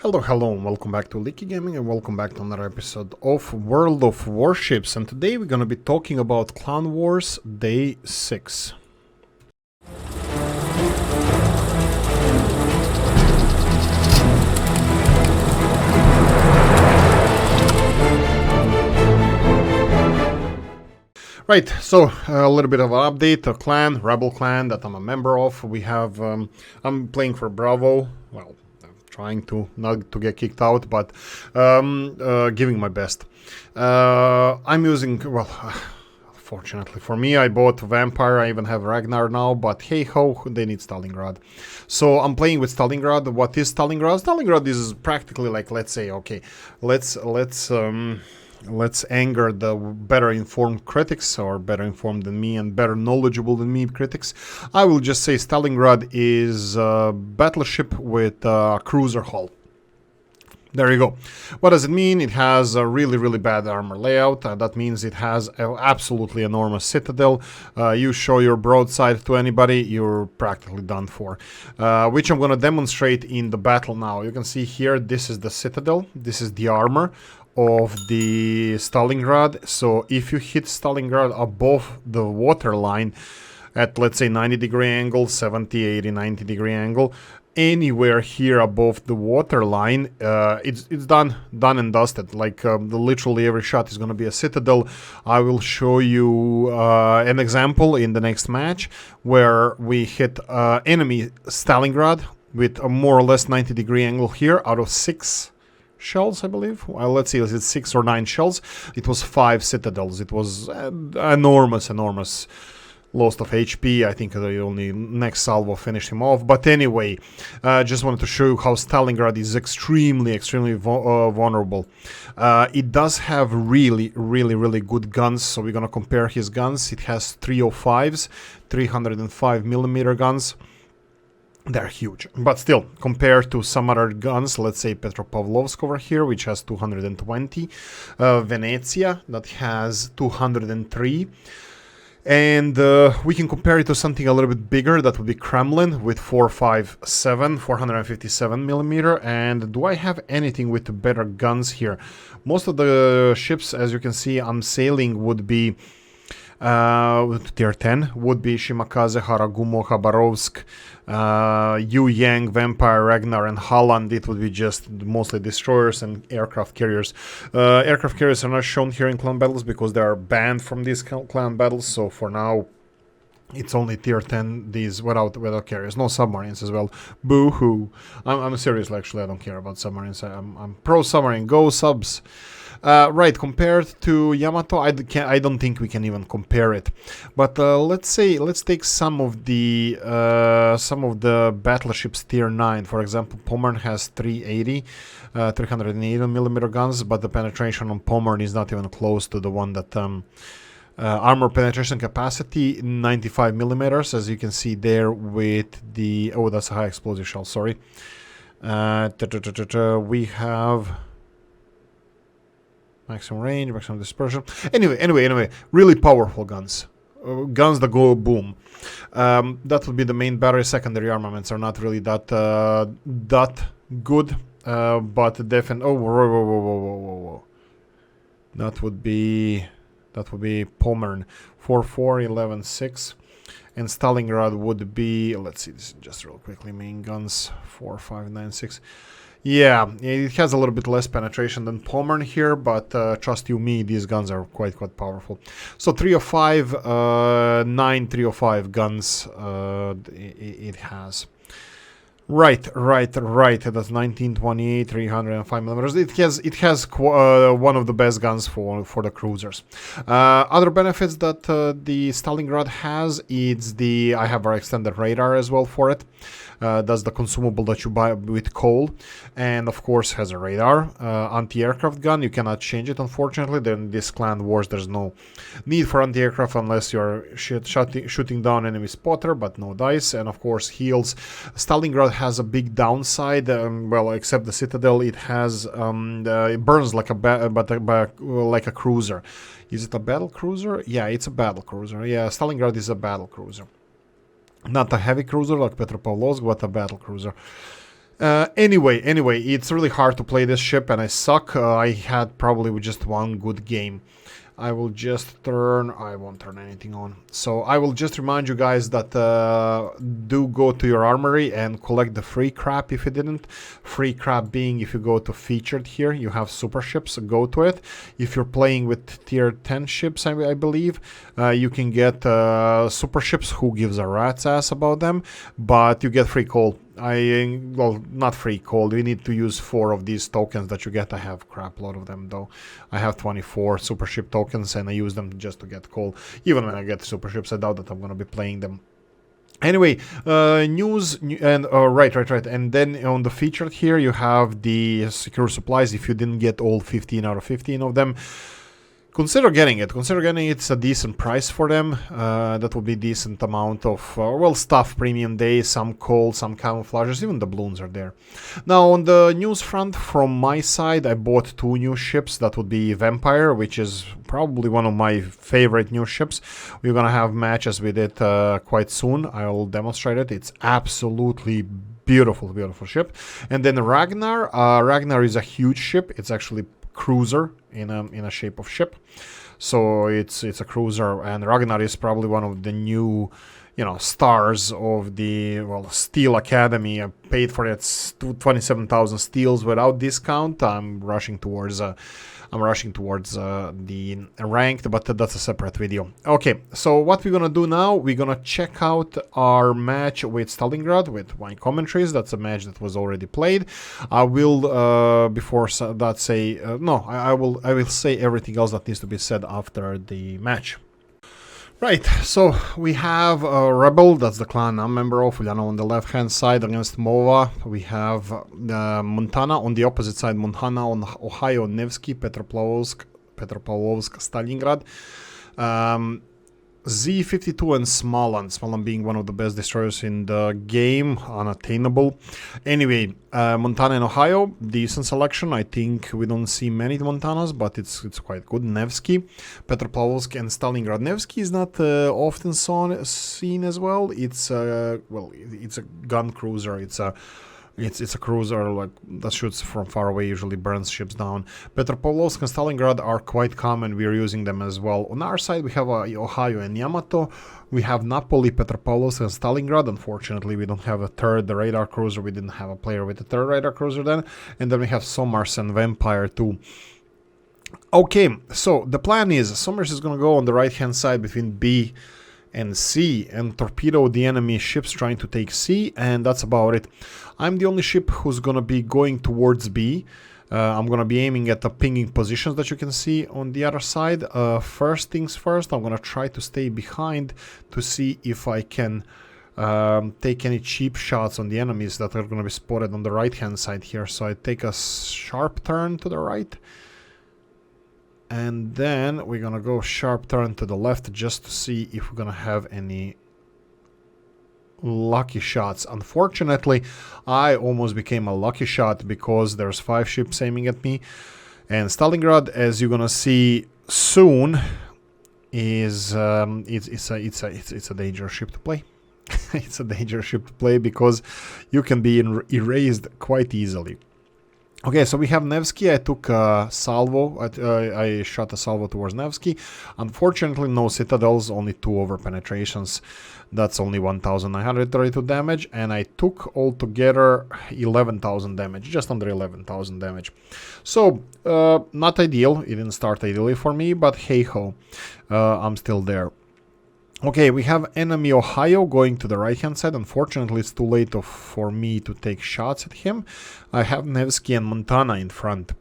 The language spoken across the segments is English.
Hello, and welcome back to Oolykee Gaming, and welcome back to another episode of World of Warships. And today we're gonna be talking about Clan Wars Day 6. Right, so a little bit of an update. A clan, Rebel Clan, that I'm a member of. We have, I'm playing for Bravo. Well, trying to not to get kicked out, but giving my best. I'm using, well, fortunately for me, I bought Vampire. I even have Ragnar now, but hey ho, they need Stalingrad. So I'm playing with Stalingrad. What is Stalingrad? Stalingrad is practically like, let's say, okay, let's anger the better informed critics, or better informed than me and better knowledgeable than me critics. I will just say Stalingrad is a battleship with a cruiser hull. There you go. What does it mean? It has a really bad armor layout. That means it has an absolutely enormous citadel. You show your broadside to anybody, you're practically done for. Which I'm going to demonstrate in the battle now. You can see here, this is the citadel. This is the armor of the Stalingrad. So if you hit Stalingrad above the water line at, let's say, 90-degree angle, 70, 80, 90-degree angle, anywhere here above the water line, it's done and dusted. Like literally every shot is going to be a citadel. I will show you an example in the next match where we hit enemy Stalingrad with a more or less 90-degree angle here out of 6 shells, I believe. Well, let's see, is it 6 or 9 shells? It was 5 citadels. It was enormous loss of HP. I think the only next salvo finished him off. But anyway, just wanted to show you how Stalingrad is extremely vulnerable. It does have really good guns, so we're gonna compare his guns. It has 305s, 305mm guns. They're huge, but still, compared to some other guns, let's say Petropavlovsk over here, which has 220, Venezia, that has 203, and we can compare it to something a little bit bigger, that would be Kremlin, with 457mm, and do I have anything with better guns here? Most of the ships, as you can see, I'm sailing would be tier 10 would be Shimakaze, Haragumo, Khabarovsk, Yu Yang, Vampire, Ragnar, and Holland. It would be just mostly destroyers and aircraft carriers. Aircraft carriers are not shown here in clan battles because they are banned from these clan battles. So for now, it's only tier 10, these without carriers. No submarines as well. Boo-hoo. I'm serious, actually. I don't care about submarines. I'm pro submarine. Go subs. Right, compared to Yamato, I don't think we can even compare it. But let's take some of the battleships tier 9. For example, Pommern has 380mm guns, but the penetration on Pommern is not even close to the one that armor penetration capacity 95mm, as you can see there with the that's a high explosive shell. Sorry, we have maximum range, maximum dispersion. Anyway, really powerful guns. Guns that go boom. That would be the main battery. Secondary armaments are not really that good, but definitely. Oh, whoa. That would be Pommern 44116, and Stalingrad would be. Let's see this just real quickly. Main guns 4596. Yeah, it has a little bit less penetration than Pommern here, but trust you me, these guns are quite powerful. So 305, 9 305 guns it has. Right. That's 1928, 305mm. It has one of the best guns for the cruisers. Other benefits that the Stalingrad has, I have our extended radar as well for it. That's the consumable that you buy with coal, and of course has a radar. Anti-aircraft gun, you cannot change it, unfortunately. Then this clan wars, there's no need for anti-aircraft unless you're shooting down enemy spotter, but no dice. And of course heals. Stalingrad has a big downside. Well, except the citadel, it has it burns like like a cruiser. Is it a battle cruiser? Yeah, it's a battle cruiser. Yeah, Stalingrad is a battle cruiser. Not a heavy cruiser like Petropavlovsk, but a battle cruiser. Anyway, it's really hard to play this ship, and I suck. I had probably just one good game. I will just I won't turn anything on. So I will just remind you guys that do go to your armory and collect the free crap if you didn't. Free crap being if you go to featured here, you have super ships, go to it. If you're playing with tier 10 ships, I believe, you can get super ships. Who gives a rat's ass about them? But you get free coal. Well, not free coal. You need to use 4 of these tokens that you get. I have crap load of them though. I have 24 super ship tokens and I use them just to get coal. Even when I get super ships, I doubt that I'm going to be playing them. Anyway, news and right. And then on the featured here, you have the secure supplies. If you didn't get all 15 out of 15 of them, consider getting it. It's a decent price for them. That will be decent amount of, well, stuff, premium days, some coal, some camouflages, even the balloons are there. Now, on the news front, from my side, I bought 2 new ships. That would be Vampire, which is probably one of my favorite new ships. We're gonna have matches with it quite soon. I'll demonstrate it. It's absolutely beautiful ship. And then Ragnar. Ragnar is a huge ship. It's actually cruiser in a shape of ship, so it's a cruiser, and Ragnar is probably one of the new, you know, stars of the, well, Steel Academy. I paid for it 27,000 steels without discount. I'm rushing towards the ranked, but that's a separate video. Okay, so what we're gonna do now, we're gonna check out our match with Stalingrad with my commentaries. That's a match that was already played. I will before that say no, I will say everything else that needs to be said after the match. Right, so we have Rebel, that's the clan I'm a member of, Ulyana on the left-hand side against Mova. We have Montana on the opposite side, Montana on Ohio, Nevsky, Petropavlovsk, Stalingrad. Z-52 and Smolensk being one of the best destroyers in the game, unattainable. Anyway, Montana and Ohio, decent selection. I think we don't see many Montanas, but it's quite good. Nevsky, Petropavlovsk and Stalingrad. Nevsky is not often seen as well. It's it's a gun cruiser. It's a cruiser like that shoots from far away, usually burns ships down. Petropavlovsk and Stalingrad are quite common. We're using them as well. On our side, we have Ohio and Yamato. We have Napoli, Petropavlovsk and Stalingrad. Unfortunately, we don't have a third radar cruiser. We didn't have a player with a third radar cruiser then. And then we have Somers and Vampire too. Okay, so the plan is Somers is going to go on the right-hand side between B and C and torpedo the enemy ships trying to take C, and that's about it. I'm the only ship who's gonna be going towards B. I'm gonna be aiming at the pinging positions that you can see on the other side. First things first, I'm gonna try to stay behind to see if I can take any cheap shots on the enemies that are gonna be spotted on the right hand side here. So I take a sharp turn to the right, and then we're gonna go sharp turn to the left just to see if we're gonna have any lucky shots. Unfortunately, I almost became a lucky shot because there's 5 ships aiming at me. And Stalingrad, as you're gonna see soon, is it's a dangerous ship to play. It's a dangerous ship to play because you can be erased quite easily. Okay, so we have Nevsky. I took a salvo. I shot a salvo towards Nevsky. Unfortunately, no citadels, only 2 over penetrations. That's only 1,932 damage, and I took altogether 11,000 damage, just under 11,000 damage. So, not ideal. It didn't start ideally for me, but hey ho, I'm still there. Okay, we have enemy Ohio going to the right-hand side. Unfortunately, it's too late for me to take shots at him. I have Nevsky and Montana in front.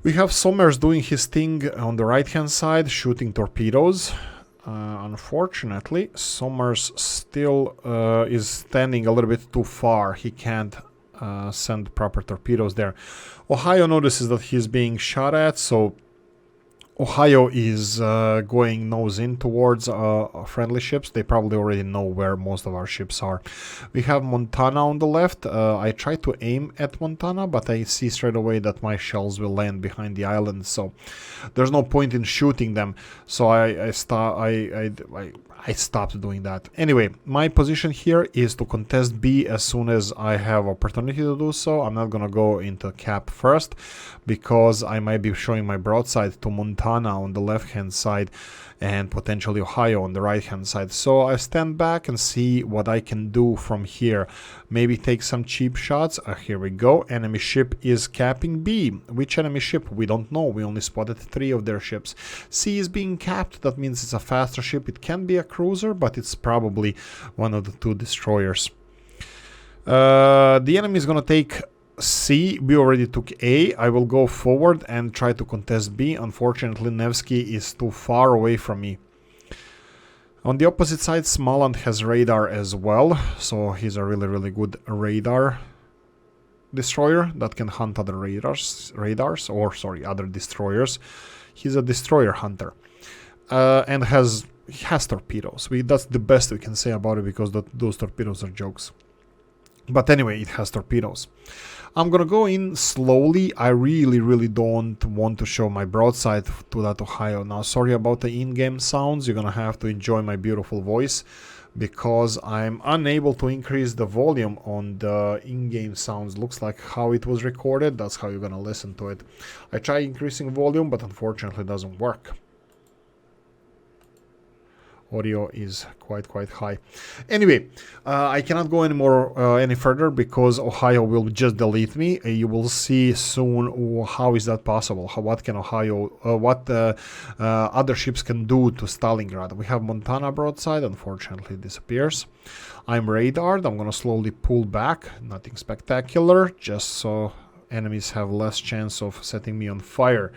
We have Somers doing his thing on the right-hand side, shooting torpedoes. Unfortunately, Somers still is standing a little bit too far. He can't send proper torpedoes there. Ohio notices that he's being shot at, so Ohio is going nose in towards friendly ships. They probably already know where most of our ships are. We have Montana on the left. I try to aim at Montana, but I see straight away that my shells will land behind the island, so there's no point in shooting them. So I I stopped doing that. Anyway, my position here is to contest B as soon as I have opportunity to do so. I'm not gonna go into cap first because I might be showing my broadside to Montana on the left hand side and potentially Ohio on the right hand side. So I stand back and see what I can do from here. Maybe take some cheap shots. Here we go. Enemy ship is capping B. Which enemy ship? We don't know. We only spotted 3 of their ships. C is being capped. That means it's a faster ship. It can be a cruiser, but it's probably one of the 2 destroyers. The enemy is gonna take C. We already took A. I will go forward and try to contest B. Unfortunately, Nevsky is too far away from me. On the opposite side, Smoland has radar as well, so he's a really good radar destroyer that can hunt other other destroyers. He's a destroyer hunter and has torpedoes. That's the best we can say about it because those torpedoes are jokes. But anyway, it has torpedoes. I'm gonna go in slowly. I really don't want to show my broadside to that Ohio. Now, sorry about the in-game sounds. You're gonna have to enjoy my beautiful voice because I'm unable to increase the volume on the in-game sounds. Looks like how it was recorded. That's how you're gonna listen to it. I try increasing volume, but unfortunately it doesn't work. Audio is quite high. Anyway, I cannot go any further because Ohio will just delete me. You will see soon how is that possible. What can Ohio, other ships can do to Stalingrad. We have Montana broadside, unfortunately it disappears. I'm radared. I'm gonna slowly pull back. Nothing spectacular, just so enemies have less chance of setting me on fire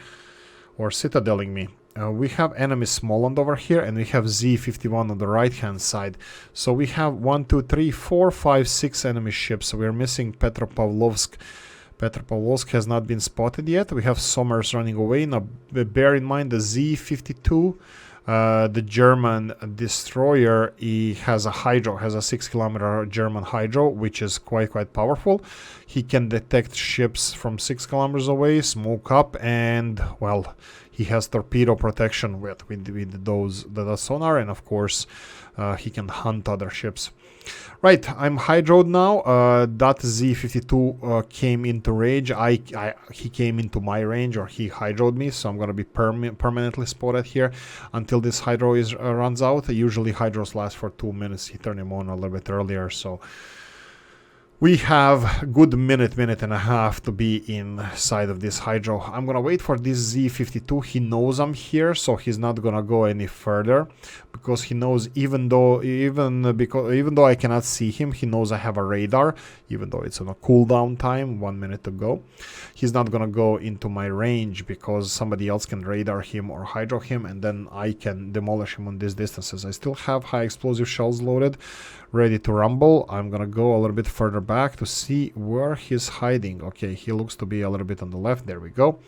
or citadeling me. We have enemy Smoland over here, and we have Z-51 on the right hand side. So we have 1, 2, 3, 4, 5, 6 enemy ships. So we're missing Petropavlovsk. Petropavlovsk has not been spotted yet. We have Somers running away. Now bear in mind the Z-52, the German destroyer, he has a hydro, has a 6 kilometer German hydro, which is quite powerful. He can detect ships from 6 kilometers away, smoke up, and well, he has torpedo protection with the sonar, and of course he can hunt other ships. Right, I'm hydroed now. That Z-52 came into range. He came into my range, or he hydroed me, so I'm gonna be permanently spotted here until this hydro runs out. Usually hydros last for 2 minutes. He turned him on a little bit earlier, so we have a good minute and a half to be inside of this hydro. I'm gonna wait for this Z-52. He knows I'm here, so he's not gonna go any further because he knows even though I cannot see him, he knows I have a radar, even though it's on a cooldown time, 1 minute to go. He's not gonna go into my range because somebody else can radar him or hydro him, and then I can demolish him on these distances. I still have high explosive shells loaded, ready to rumble. I'm gonna go a little bit further back to see where he's hiding. Okay, he looks to be a little bit on the left. There we go.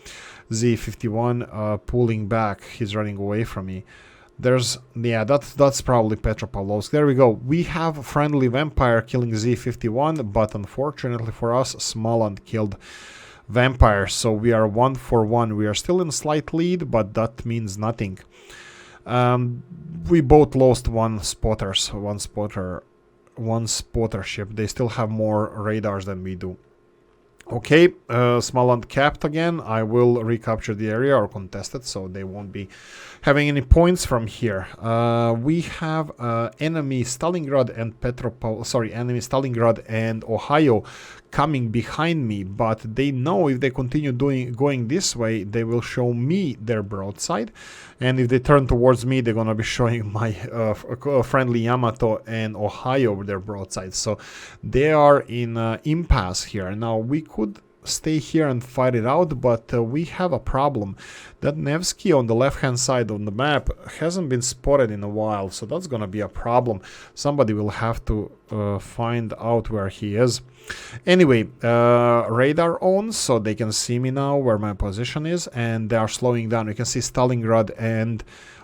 Z-51 pulling back. He's running away from me. That's probably Petropavlovsk. There we go. We have a friendly vampire killing Z-51, but unfortunately for us, Smoland killed vampire. So we are 1 for 1. We are still in slight lead, but that means nothing. We both lost one spotter ship. They still have more radars than we do. Okay, Smoland capped again. I will recapture the area or contest it, so they won't be having any points from here. We have enemy Stalingrad and Ohio coming behind me, but they know if they continue going this way, they will show me their broadside, and if they turn towards me, they're gonna be showing my friendly Yamato and Ohio their broadside. So they are in impasse here. Now we could stay here and fight it out, but we have a problem. That Nevsky on the left hand side on the map hasn't been spotted in a while, so that's gonna be a problem. Somebody will have to find out where he is. Anyway, radar on, so they can see me now where my position is, and they are slowing down. You can see Stalingrad and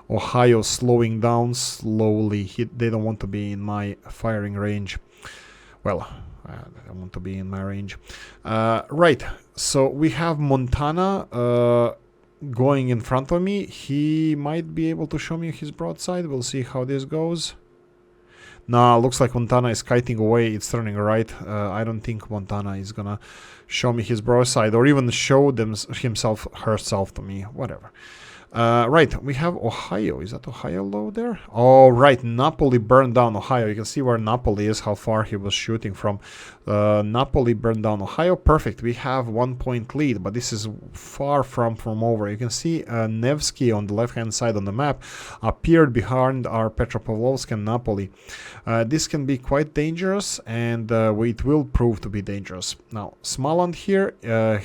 Ohio slowing down slowly. They don't want to be in my firing range. Well, I want to be in my range. Right, so we have Montana going in front of me. He might be able to show me his broadside. We'll see how this goes. Nah, looks like Montana is kiting away. It's turning right. I don't think Montana is gonna show me his broadside or even show herself to me. Whatever. Right, we have Ohio. Is that Ohio low there? Oh, right, Napoli burned down Ohio. You can see where Napoli is, how far he was shooting from. Napoli burned down Ohio. Perfect. We have 1 point lead, but this is far from over. You can see Nevsky on the left-hand side on the map appeared behind our Petropavlovsk and Napoli. This can be quite dangerous, and it will prove to be dangerous. Now, Smolensk here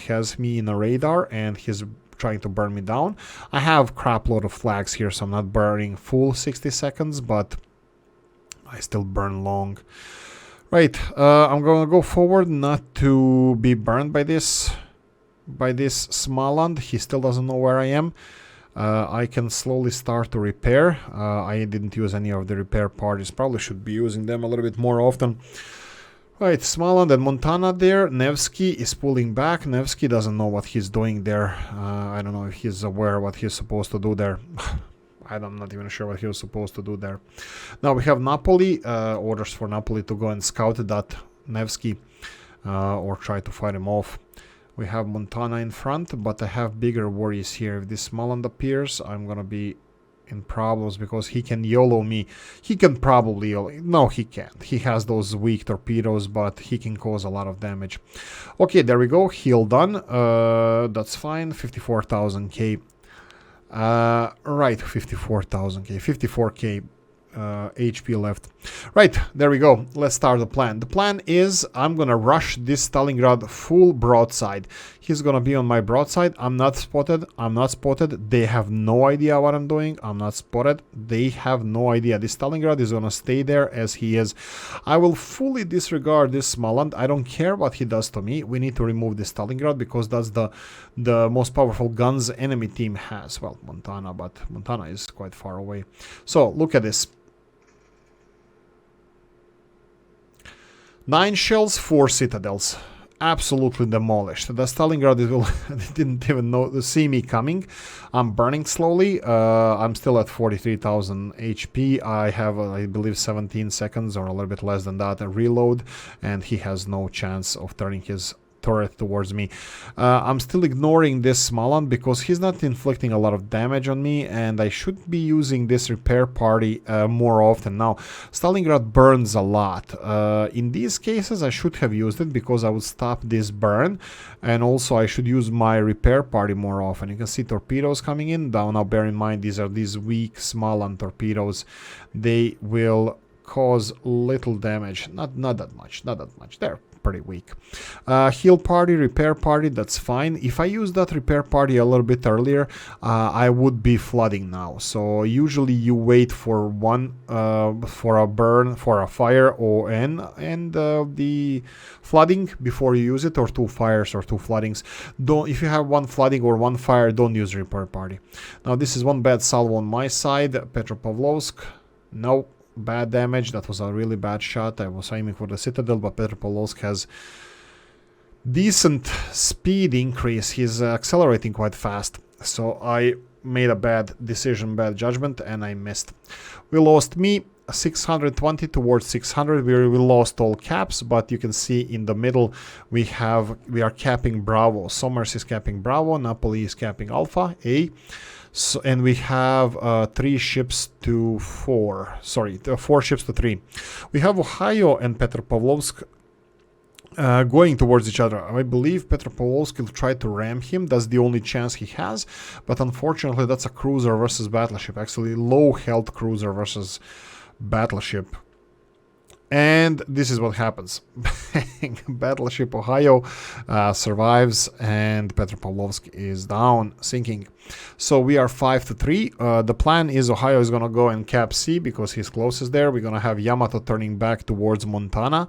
has me in a radar, and he's trying to burn me down. I have crap load of flags here, so I'm not burning full 60 seconds, but I still burn long. Right, I'm gonna go forward, not to be burned by this Smolensk. He still doesn't know where I am. I can slowly start to repair. I didn't use any of the repair parties. Probably should be using them a little bit more often. Right, Smolensk and Montana there. Nevsky is pulling back. Nevsky doesn't know what he's doing there. I don't know if he's aware what he's supposed to do there. I'm not even sure what he was supposed to do there. Now we have Napoli. Orders for Napoli to go and scout that Nevsky or try to fight him off. We have Montana in front, but I have bigger worries here. If this Smolensk appears, I'm gonna be in problems because he can YOLO me. He can probably YOLO. No, he can't. He has those weak torpedoes, but he can cause a lot of damage. Okay, there we go. Heal done. That's fine. 54,000k. Right, 54,000k. 54k. HP left. Right, there we go. Let's start the plan. The plan is I'm gonna rush this Stalingrad full broadside. He's gonna be on my broadside. I'm not spotted. I'm not spotted. They have no idea what I'm doing. I'm not spotted. They have no idea. This Stalingrad is gonna stay there as he is. I will fully disregard this Smolensk. I don't care what he does to me. We need to remove this Stalingrad because that's the most powerful guns enemy team has. Well, Montana, but Montana is quite far away. So look at this. 9 shells, 4 citadels. Absolutely demolished. The Stalingrad didn't even see me coming. I'm burning slowly. I'm still at 43,000 HP. I have, I believe, 17 seconds or a little bit less than that a reload, and he has no chance of turning his turret towards me. I'm still ignoring this Smolensk because he's not inflicting a lot of damage on me, and I should be using this repair party more often. Now, Stalingrad burns a lot. In these cases, I should have used it because I would stop this burn, and also I should use my repair party more often. You can see torpedoes coming in. Now bear in mind, these are these weak Smolensk torpedoes. They will cause little damage. Not that much. They're pretty weak. Heal party, repair party, that's fine. If I use that repair party a little bit earlier, I would be flooding now. So usually you wait for one for a burn, for a fire and the flooding before you use it, or 2 fires or 2 floodings. If you have 1 flooding or 1 fire, don't use repair party. Now this is 1 bad salvo on my side. Petropavlovsk, no. Bad damage. That was a really bad shot. I was aiming for the citadel, but Petropavlovsk has decent speed increase. He's accelerating quite fast. So I made a bad decision, bad judgment, and I missed. We lost me 620 towards 600. We lost all caps, but you can see in the middle we are capping Bravo. Somers is capping Bravo. Napoli is capping Alpha A. So, and we have 3 ships to 4. Sorry, 4 ships to 3. We have Ohio and Petropavlovsk going towards each other. I believe Petropavlovsk will try to ram him. That's the only chance he has. But unfortunately, that's a cruiser versus battleship. Actually, low health cruiser versus battleship. And this is what happens. Battleship Ohio survives, and Petropavlovsk is down, sinking. So we are 5-3. The plan is Ohio is going to go and cap C because he's closest there. We're going to have Yamato turning back towards Montana.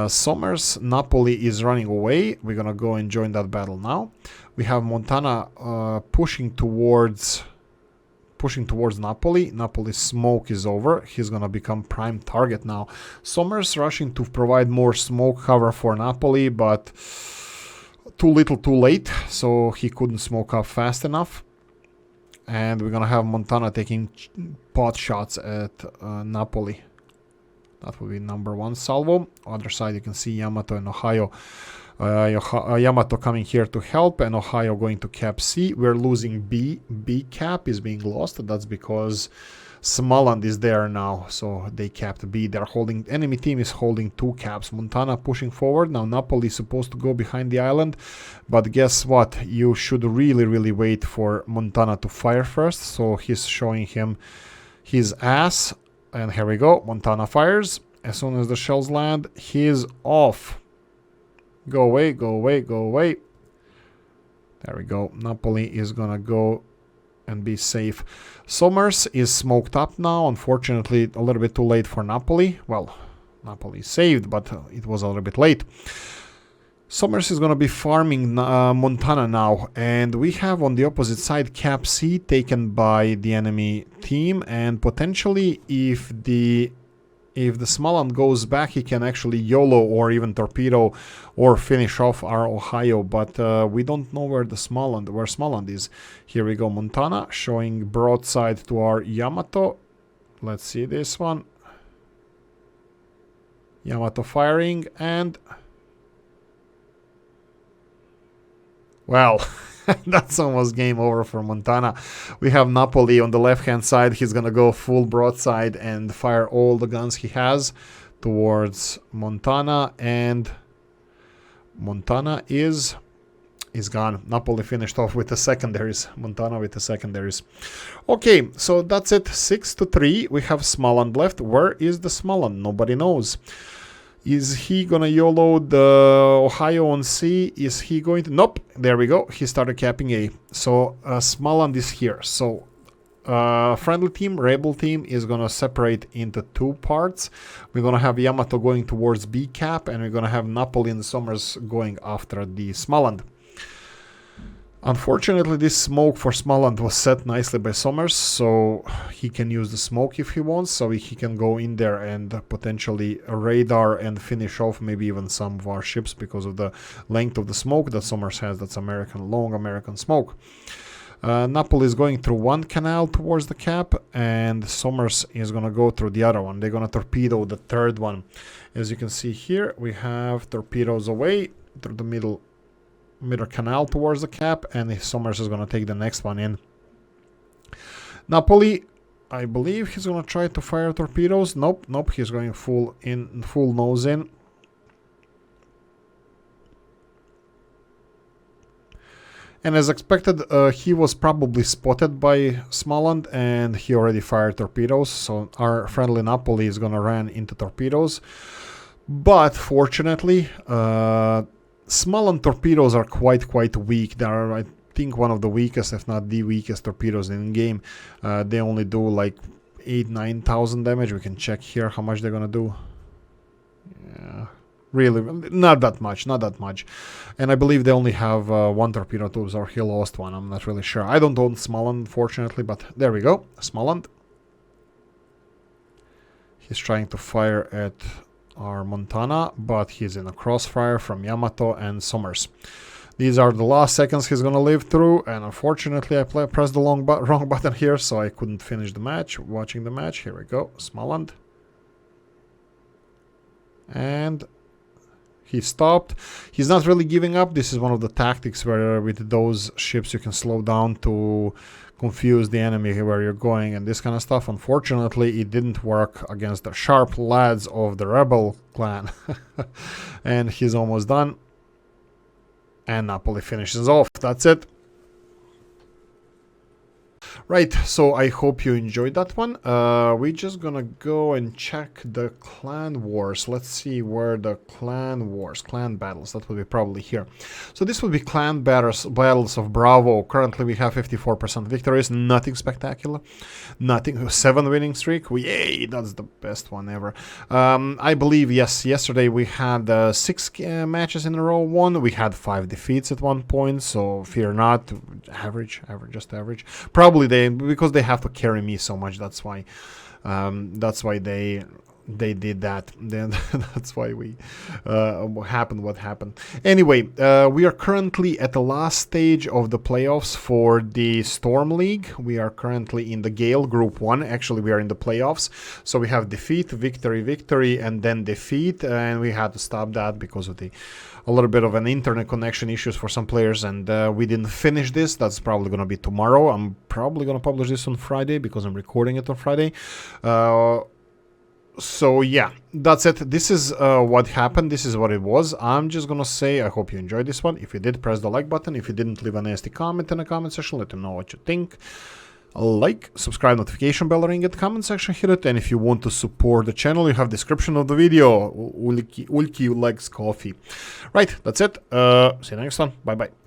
Somers, Napoli is running away. We're going to go and join that battle now. We have Montana pushing towards Napoli. Napoli's smoke is over. He's gonna become prime target now. Somers rushing to provide more smoke cover for Napoli, but too little too late, so he couldn't smoke up fast enough. And we're gonna have Montana taking pot shots at Napoli. That will be number 1 salvo. Other side you can see Yamato and Ohio. Yamato coming here to help, and Ohio going to cap C. We're losing B. B cap is being lost. That's because Smoland is there now, so they capped B. They're holding, enemy team is holding 2 caps. Montana pushing forward. Now Napoli is supposed to go behind the island, but guess what? You should really wait for Montana to fire first. So he's showing him his ass, and here we go. Montana fires. As soon as the shells land, he's off. Go away, go away, go away. There we go. Napoli is gonna go and be safe. Somers is smoked up now. Unfortunately, a little bit too late for Napoli. Well, Napoli saved, but it was a little bit late. Somers is gonna be farming Montana now, and we have on the opposite side Cap C taken by the enemy team, and potentially if the Smoland goes back, he can actually YOLO or even torpedo or finish off our Ohio, but we don't know where Smoland is. Here we go, Montana showing broadside to our Yamato. Let's see this one. Yamato firing, and well, that's almost game over for Montana. We have Napoli on the left-hand side. He's going to go full broadside and fire all the guns he has towards Montana. And Montana is gone. Napoli finished off with the secondaries. Montana with the secondaries. Okay, so that's it. 6-3. We have Smoland left. Where is the Smoland? Nobody knows. Is he gonna YOLO the Ohio on C? Is he going to... Nope, there we go. He started capping A. So Smoland is here. So friendly team, Rebel team is gonna separate into 2 parts. We're gonna have Yamato going towards B cap, and we're gonna have Napoli and Somers going after the Smoland. Unfortunately, this smoke for Smoland was set nicely by Somers, so he can use the smoke if he wants, so he can go in there and potentially radar and finish off maybe even some warships because of the length of the smoke that Somers has. That's long American smoke. Napoli is going through 1 canal towards the cap, and Somers is going to go through the other one. They're going to torpedo the 3rd one. As you can see here, we have torpedoes away through the middle canal towards the cap, and Somers is going to take the next one in. Napoli, I believe he's going to try to fire torpedoes. Nope, he's going full nose in. And as expected, he was probably spotted by Smoland, and he already fired torpedoes, so our friendly Napoli is going to run into torpedoes. But fortunately, Smoland torpedoes are quite weak. They are, I think, one of the weakest, if not the weakest torpedoes in game. They only do like 8,000-9,000 damage. We can check here how much they're gonna do. Yeah, really, not that much. And I believe they only have 1 torpedo tubes, or he lost one. I'm not really sure. I don't own Smoland, unfortunately, but there we go. Smoland. He's trying to fire at our Montana, but he's in a crossfire from Yamato and Somers. These are the last seconds he's gonna live through, and unfortunately I pressed the wrong button here, so I couldn't finish the match. Watching the match, here we go, Smoland. And he stopped. He's not really giving up. This is one of the tactics where with those ships you can slow down to confuse the enemy where you're going and this kind of stuff. Unfortunately, it didn't work against the sharp lads of the Rebel clan. And he's almost done. And Napoli finishes off. That's it. Right, so I hope you enjoyed that one. We're just gonna go and check the clan wars. Let's see where the clan battles, that will be probably here. So this will be clan battles of Bravo. Currently we have 54% victories, nothing spectacular. Nothing, 7 winning streak. Yay, that's the best one ever. I believe, yes, yesterday we had 6 matches in a row won. We had 5 defeats at one point, so fear not. Just average. Probably because they have to carry me so much, that's why they they did that. Then that's why we happened what happened. Anyway, we are currently at the last stage of the playoffs for the Storm League. We are currently in the Gale Group 1. Actually, we are in the playoffs. So we have defeat, victory, victory, and then defeat. And we had to stop that because of a little bit of an internet connection issues for some players, and we didn't finish this. That's probably going to be tomorrow. I'm probably going to publish this on Friday because I'm recording it on Friday. So yeah, that's it. This is what happened. This is what it was. I'm just gonna say I hope you enjoyed this one. If you did, press the like button. If you didn't, leave a nasty comment in the comment section. Let me know what you think. Like, subscribe, notification bell, ring it, comment section, hit it. And if you want to support the channel, you have description of the video. Oolykee likes coffee. Right, that's it. See you next time. Bye bye.